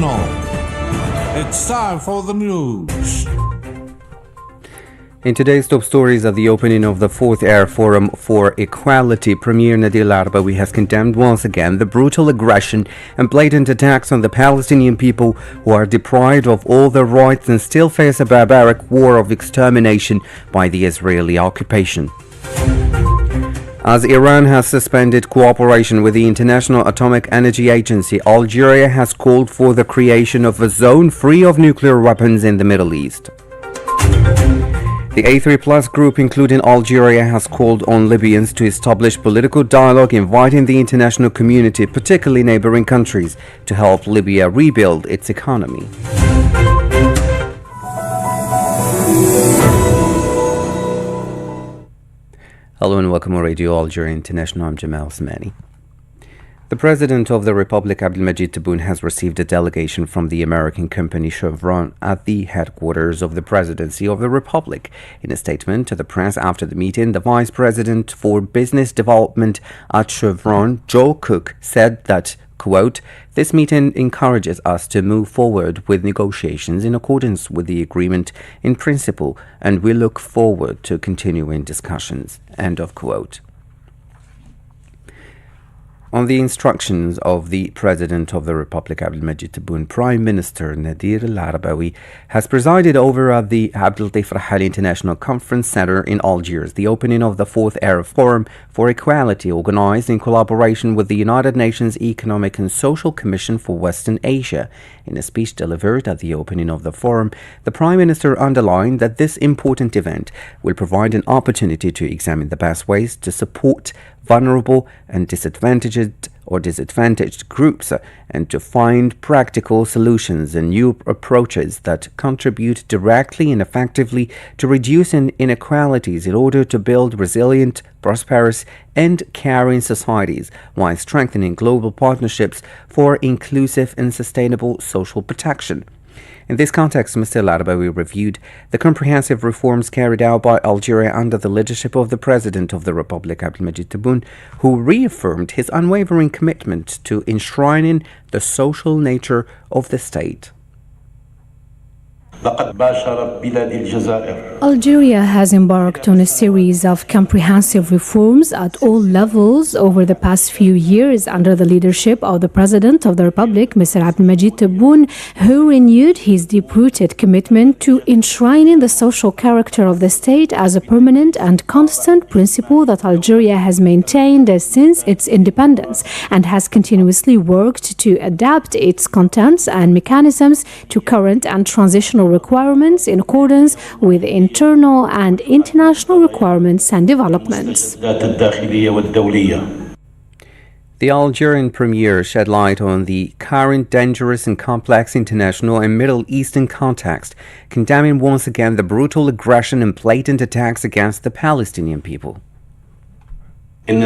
International. It's time for the news. In today's top stories, at the opening of the 4th Air Forum for Equality, Premier Nadir al-Arbawi has condemned once again the brutal aggression and blatant attacks on the Palestinian people who are deprived of all their rights and still face a barbaric war of extermination by the Israeli occupation. As Iran has suspended cooperation with the International Atomic Energy Agency, Algeria has called for the creation of a zone free of nuclear weapons in the Middle East. The A3+ group, including Algeria, has called on Libyans to establish political dialogue, inviting the international community, particularly neighboring countries, to help Libya rebuild its economy. Hello and welcome to Radio Algeria International. I'm Jamal Osmani. The President of the Republic, Abdelmajid Tebboune, has received a delegation from the American company Chevron at the headquarters of the Presidency of the Republic. In a statement to the press after the meeting, the Vice President for Business Development at Chevron, Joe Cook, said that, quote, "This meeting encourages us to move forward with negotiations in accordance with the agreement in principle, and we look forward to continuing discussions," end of quote. On the instructions of the President of the Republic, Abdelmajid Tebboune, Prime Minister Nadir al-Arbawi has presided over at the Abdel Fattah International Conference Center in Algiers the opening of the 4th Arab Forum for Equality, organized in collaboration with the United Nations Economic and Social Commission for Western Asia. In a speech delivered at the opening of the forum, the Prime Minister underlined that this important event will provide an opportunity to examine the best ways to support vulnerable and disadvantaged groups and to find practical solutions and new approaches that contribute directly and effectively to reducing inequalities in order to build resilient, prosperous and caring societies while strengthening global partnerships for inclusive and sustainable social protection. In this context, Mr. al-Arbawi reviewed the comprehensive reforms carried out by Algeria under the leadership of the President of the Republic, Abdelmajid Tebboune, who reaffirmed his unwavering commitment to enshrining the social nature of the state. Algeria has embarked on a series of comprehensive reforms at all levels over the past few years under the leadership of the President of the Republic, Mr. Abdelmajid Tebboune, who renewed his deep-rooted commitment to enshrining the social character of the state as a permanent and constant principle that Algeria has maintained since its independence and has continuously worked to adapt its contents and mechanisms to current and transitional requirements in accordance with internal and international requirements and developments. The Algerian premier shed light on the current dangerous and complex international and Middle Eastern context, condemning once again the brutal aggression and blatant attacks against the Palestinian people. The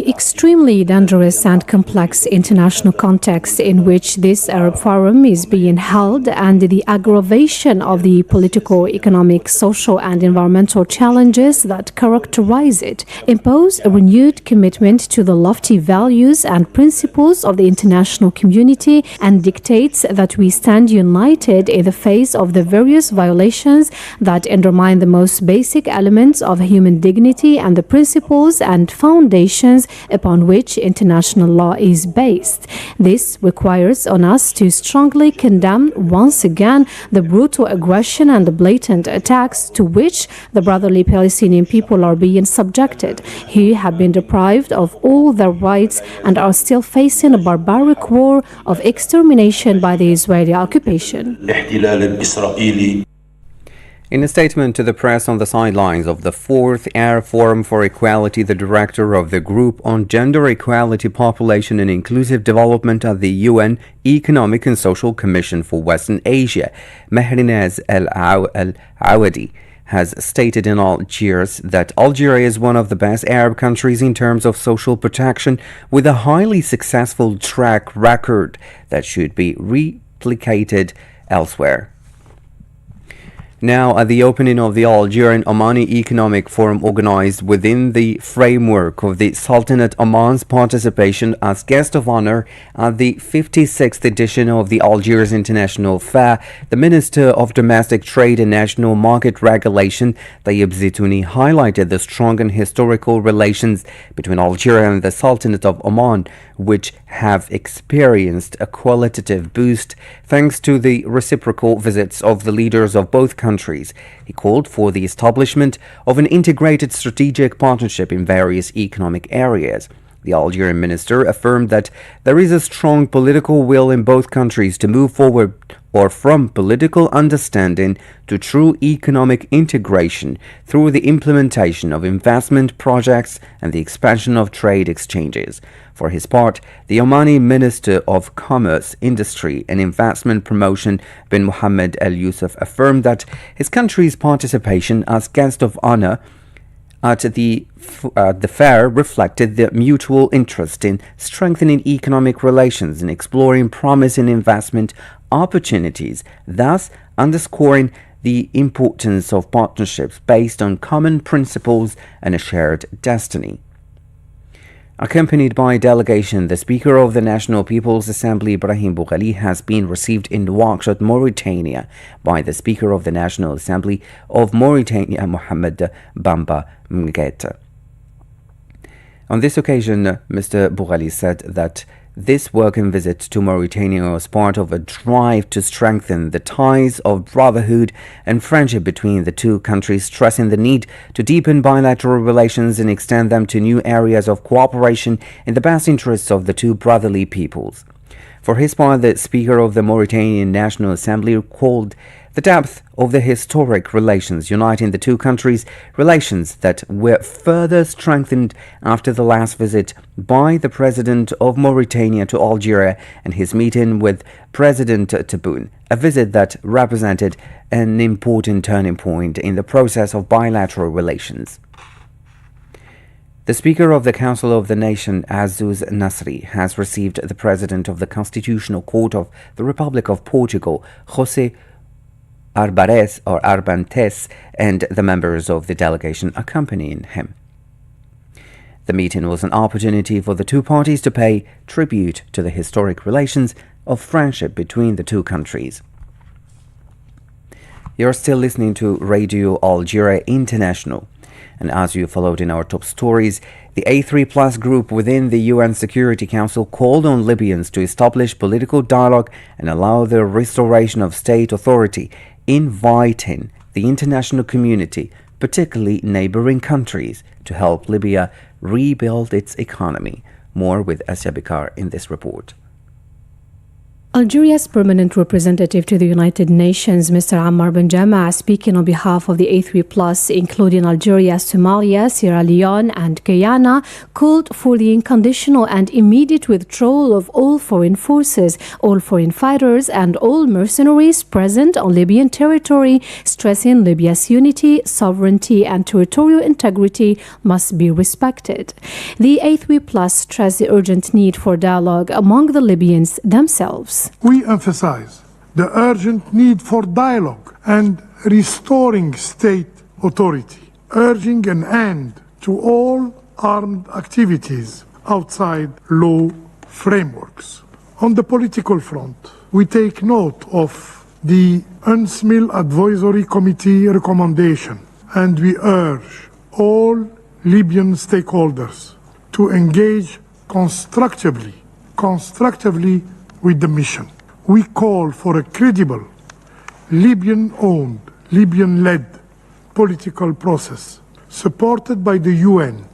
extremely dangerous and complex international context in which this Arab Forum is being held and the aggravation of the political, economic, social and environmental challenges that characterize it impose a renewed commitment to the lofty values and principles of the international community and dictates that we stand united in the face of the various violations that undermine the most basic elements of human dignity and the principles and foundations upon which international law is based. This requires on us to strongly condemn once again the brutal aggression and the blatant attacks to which the brotherly Palestinian people are being subjected, who have been deprived of all their rights and are still facing a barbaric war of extermination by the Israeli occupation. In a statement to the press on the sidelines of the 4th Air Forum for Equality, the director of the Group on Gender Equality, Population and Inclusive Development at the UN Economic and Social Commission for Western Asia, Mehrinaz Al-Awadi, has stated in Algiers that Algeria is one of the best Arab countries in terms of social protection, with a highly successful track record that should be replicated elsewhere. Now, at the opening of the Algerian-Omani Economic Forum organized within the framework of the Sultanate Oman's participation as guest of honor at the 56th edition of the Algiers International Fair, the Minister of Domestic Trade and National Market Regulation, Tayyip Zitouni, highlighted the strong and historical relations between Algeria and the Sultanate of Oman, which have experienced a qualitative boost thanks to the reciprocal visits of the leaders of both countries. He called for the establishment of an integrated strategic partnership in various economic areas. The Algerian minister affirmed that there is a strong political will in both countries to move forward or from political understanding to true economic integration through the implementation of investment projects and the expansion of trade exchanges. For his part, the Omani Minister of Commerce, Industry and Investment Promotion bin Mohammed Al Yusuf affirmed that his country's participation as guest of honor at the fair reflected the mutual interest in strengthening economic relations and exploring promising investment opportunities, thus underscoring the importance of partnerships based on common principles and a shared destiny. Accompanied by a delegation, the Speaker of the National People's Assembly, Ibrahim Boughali, has been received in Nouakchott, Mauritania, by the Speaker of the National Assembly of Mauritania, Mohamed Bamba Mgueta. On this occasion, Mr. Boughali said that this working visit to Mauritania was part of a drive to strengthen the ties of brotherhood and friendship between the two countries, stressing the need to deepen bilateral relations and extend them to new areas of cooperation in the best interests of the two brotherly peoples. For his part, the Speaker of the Mauritanian National Assembly recalled the depth of the historic relations uniting the two countries, relations that were further strengthened after the last visit by the President of Mauritania to Algeria and his meeting with President Tebboune, a visit that represented an important turning point in the process of bilateral relations. The Speaker of the Council of the Nation, Azouz Nasri, has received the President of the Constitutional Court of the Republic of Portugal, José Arbantes, and the members of the delegation accompanying him. The meeting was an opportunity for the two parties to pay tribute to the historic relations of friendship between the two countries. You're still listening to Radio Algeria International. And as you followed in our top stories, the A3+ group within the UN Security Council called on Libyans to establish political dialogue and allow the restoration of state authority, inviting the international community, particularly neighboring countries, to help Libya rebuild its economy. More with Asya Bikar in this report. Algeria's permanent representative to the United Nations, Mr. Ammar Ben Jama, speaking on behalf of the A3+, including Algeria, Somalia, Sierra Leone and Guyana, called for the unconditional and immediate withdrawal of all foreign forces, all foreign fighters and all mercenaries present on Libyan territory, stressing Libya's unity, sovereignty and territorial integrity must be respected. The A3+ stressed the urgent need for dialogue among the Libyans themselves. We emphasize the urgent need for dialogue and restoring state authority, urging an end to all armed activities outside law frameworks. On the political front, we take note of the UNSMIL Advisory Committee recommendation, and we urge all Libyan stakeholders to engage constructively with the mission. We call for a credible, Libyan-owned, Libyan-led political process supported by the UN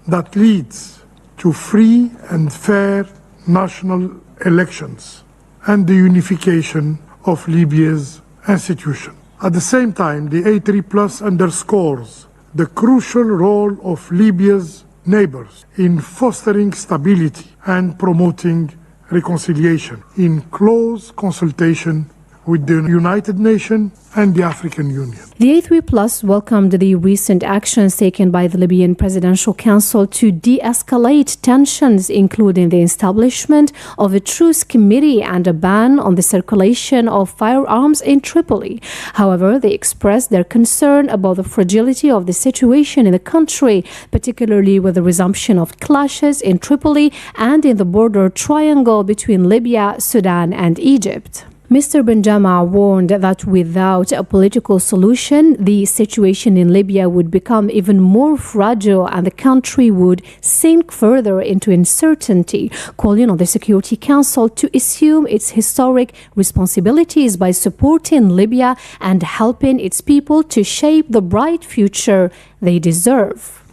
that leads to free and fair national elections and the unification of Libya's institutions. At the same time, the A3+ underscores the crucial role of Libya's neighbors in fostering stability and promoting reconciliation in close consultation with the United Nations and the African Union. The A3+ welcomed the recent actions taken by the Libyan Presidential Council to de-escalate tensions, including the establishment of a truce committee and a ban on the circulation of firearms in Tripoli. However, they expressed their concern about the fragility of the situation in the country, particularly with the resumption of clashes in Tripoli and in the border triangle between Libya, Sudan, and Egypt. Mr. Benjama warned that without a political solution, the situation in Libya would become even more fragile and the country would sink further into uncertainty, calling on the Security Council to assume its historic responsibilities by supporting Libya and helping its people to shape the bright future they deserve.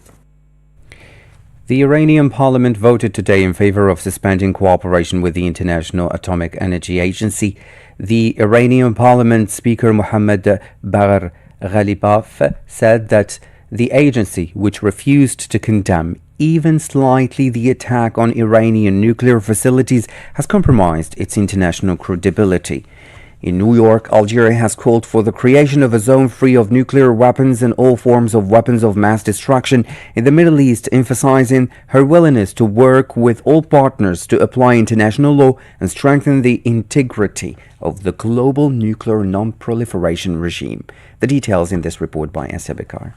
The Iranian parliament voted today in favor of suspending cooperation with the International Atomic Energy Agency. The Iranian parliament speaker Mohammad Bagher Ghalibaf said that the agency, which refused to condemn even slightly the attack on Iranian nuclear facilities, has compromised its international credibility. In New York, Algeria has called for the creation of a zone free of nuclear weapons and all forms of weapons of mass destruction in the Middle East, emphasizing her willingness to work with all partners to apply international law and strengthen the integrity of the global nuclear non-proliferation regime. The details in this report by Sabikar.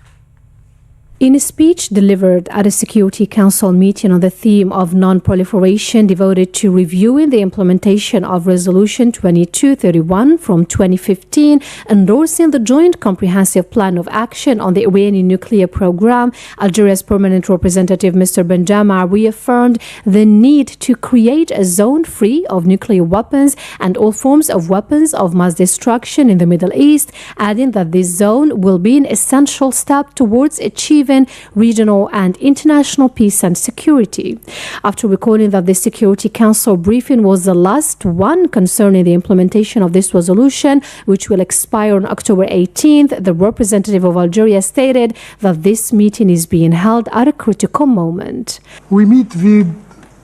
In a speech delivered at a Security Council meeting on the theme of non-proliferation devoted to reviewing the implementation of Resolution 2231 from 2015, endorsing the Joint Comprehensive Plan of Action on the Iranian nuclear program, Algeria's permanent representative Mr. Benjama reaffirmed the need to create a zone free of nuclear weapons and all forms of weapons of mass destruction in the Middle East, adding that this zone will be an essential step towards achieving regional and international peace and security. After recalling that the Security Council briefing was the last one concerning the implementation of this resolution, which will expire on October 18th, the representative of Algeria stated that this meeting is being held at a critical moment. We meet with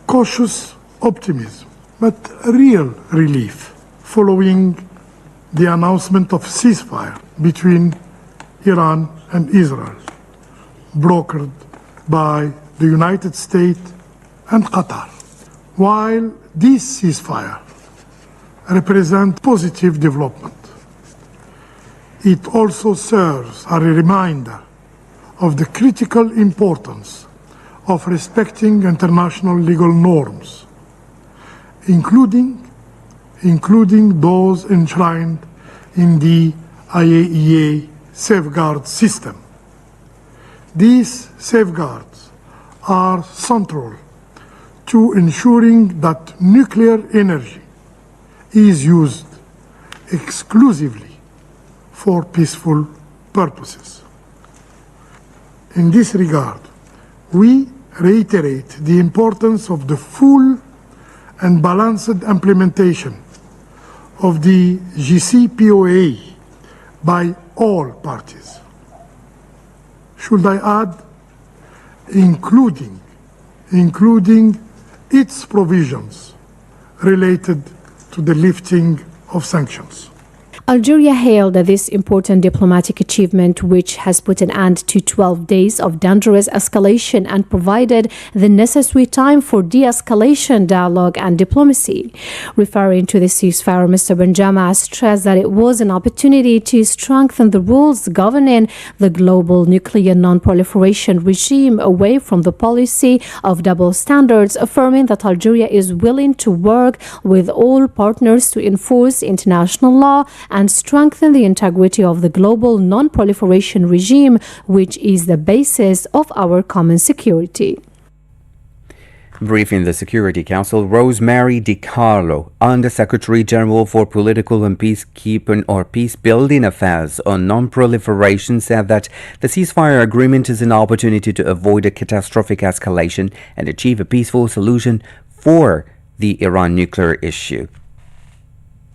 cautious optimism, but real relief following the announcement of ceasefire between Iran and Israel, brokered by the United States and Qatar. While this ceasefire represents positive development, it also serves as a reminder of the critical importance of respecting international legal norms, including those enshrined in the IAEA safeguard system. These safeguards are central to ensuring that nuclear energy is used exclusively for peaceful purposes. In this regard, we reiterate the importance of the full and balanced implementation of the JCPOA by all parties. Should I add, including its provisions related to the lifting of sanctions. Algeria hailed this important diplomatic achievement, which has put an end to 12 days of dangerous escalation and provided the necessary time for de-escalation, dialogue and diplomacy. Referring to the ceasefire, Mr. Benjama stressed that it was an opportunity to strengthen the rules governing the global nuclear non-proliferation regime away from the policy of double standards, affirming that Algeria is willing to work with all partners to enforce international law and strengthen the integrity of the global non-proliferation regime, which is the basis of our common security. Briefing the Security Council, Rosemary DiCarlo, Under-Secretary General for Political and Peacekeeping or Peace-Building Affairs on Non-Proliferation, said that the ceasefire agreement is an opportunity to avoid a catastrophic escalation and achieve a peaceful solution for the Iran nuclear issue.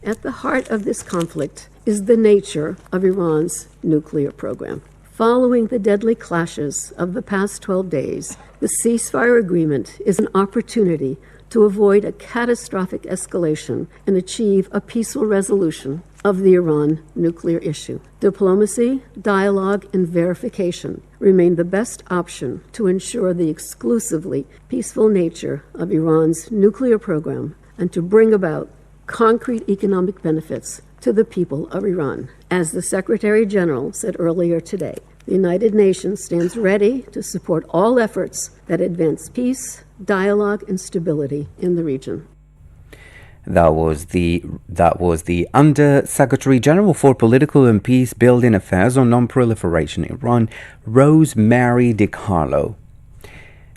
At the heart of this conflict is the nature of Iran's nuclear program. Following the deadly clashes of the past 12 days, the ceasefire agreement is an opportunity to avoid a catastrophic escalation and achieve a peaceful resolution of the Iran nuclear issue. Diplomacy, dialogue, and verification remain the best option to ensure the exclusively peaceful nature of Iran's nuclear program and to bring about concrete economic benefits to the people of Iran. As the Secretary General said earlier today, the United Nations stands ready to support all efforts that advance peace, dialogue, and stability in the region. That was the Under Secretary General for Political and Peace Building Affairs on Non-Proliferation in Iran, Rosemary DiCarlo.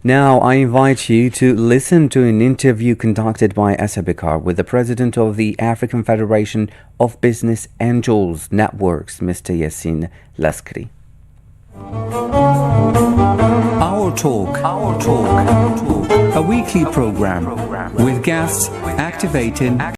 Now I invite you to listen to an interview conducted by Asabikar with the President of the African Federation of Business Angels Networks, Mr. Yassin Laskari. Our Talk, a weekly program with guests activating